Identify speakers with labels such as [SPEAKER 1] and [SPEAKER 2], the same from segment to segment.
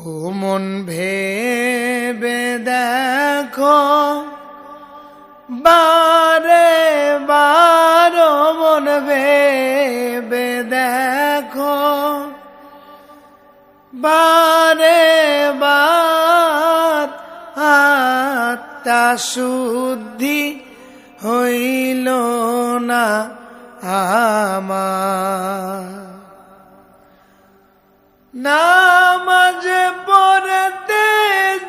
[SPEAKER 1] ও মন ভেবে দেখো বারে বারো মন ভেবে দেখো বারে বার আত্মা শুদ্ধি হইল না আমার। নামাজ পড়তে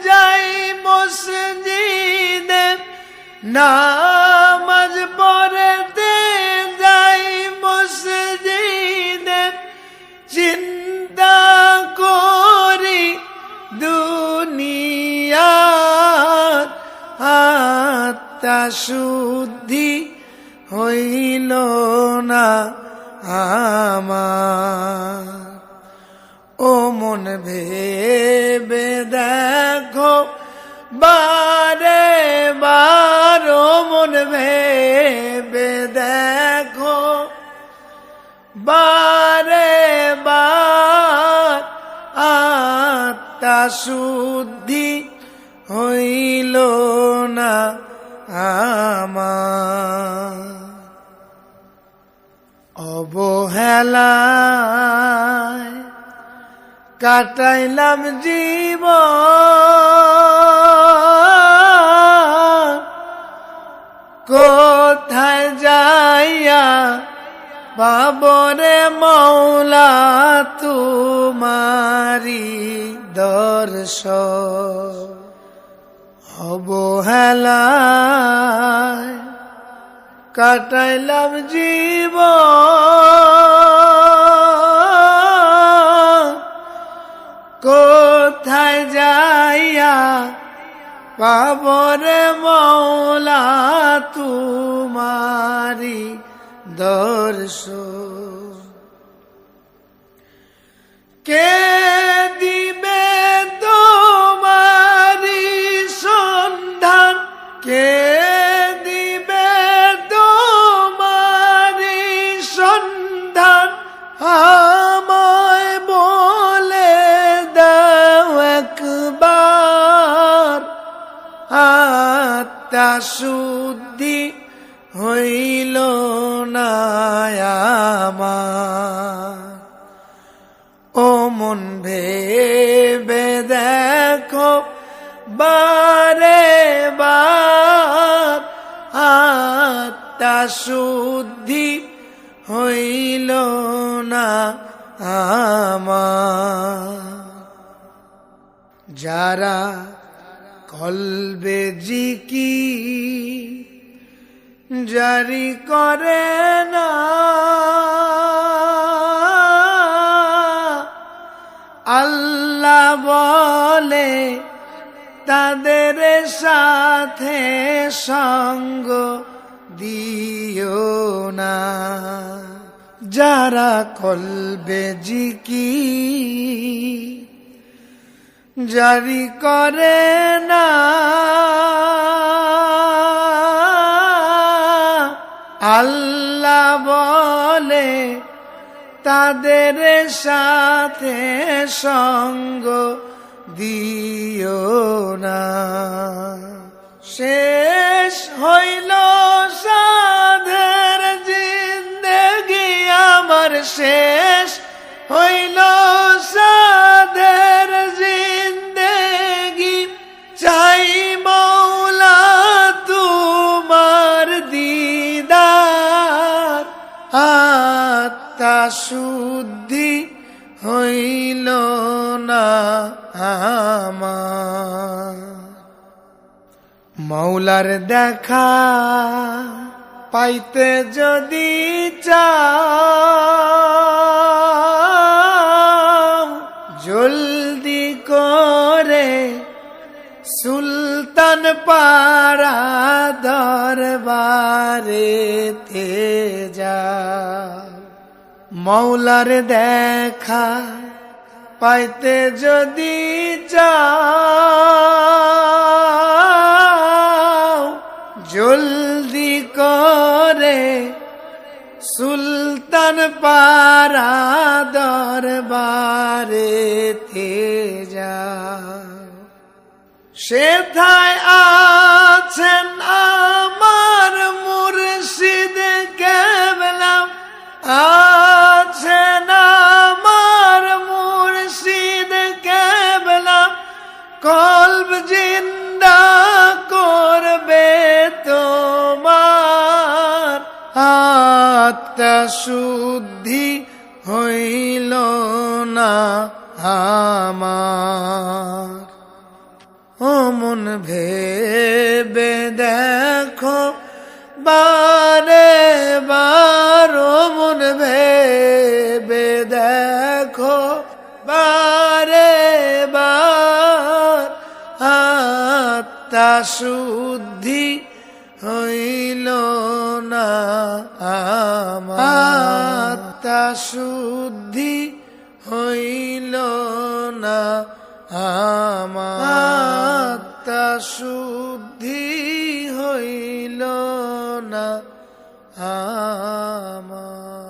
[SPEAKER 1] যাই মসজিদে, নামাজ পড়তে যাই মসজিদে, চিন্তা করি দুনিয়ার আত্মা শুদ্ধি হইল না আমার। ও মন ভেবে দেখো বারে বারো মন ভেবে দেখো বারে বার আত্মা শুদ্ধি হইল না আমার। অবহেলায় কাটাইলাম জীবন, কোথায় যাইয়া বাবরে মৌলা তোমারি দর্শন। অবহেলায় কাটাইলাম জীবন, কোথায় যাইয়া পাবরে মৌলা তোমারি দর্শন। কে দিবে তোমারি সন্ধান, কে দিবে তোমারি সন্ধান, আমায় বলে দাও একবার আত্মা শুদ্ধি হইল না আমার। ও মন ভেবে দেখো বারে বার আত্মা শুদ্ধি হইল না আমার। যারা কলবে জিকির জারি করে না, আল্লাহ বলে তাদের সাথে সঙ্গ দিও না। যারা কলবে জিকির জারি করে না, আল্লাহ বলে তাদের সাথে সঙ্গ দিও না। শেষ হইল সাধের জিন্দেগি আমার, শেষ হইল সাধের জিন্দেগি, চাই মৌলা তোমার দিদার আত্মা শুদ্ধি হইল না আমার। মৌলার দেখা পাইতে যদি চাও, জলদি করে সুলতান পাড়া দরবারেতে যাও। মৌলার দেখা পাইতে যদি চাও, জলদি করে সুলতান পারা দরবারেতে যাও, সেথায় আছেন আমার মুর্শিদ কেবলা, আছেন আমার মুর্শিদ কেবলা, কলব জিন্দা করবে তোমার। আত্মা শুদ্ধি হইল না আমার, ও মন ভেবে দেখো বারে বার, ও মন ভেবে দেখো বারে বার, আত্মা শুদ্ধি হইল না আমার, আত্মা শুদ্ধি হইল না আমার, আত্মা শুদ্ধি হইল না আমার।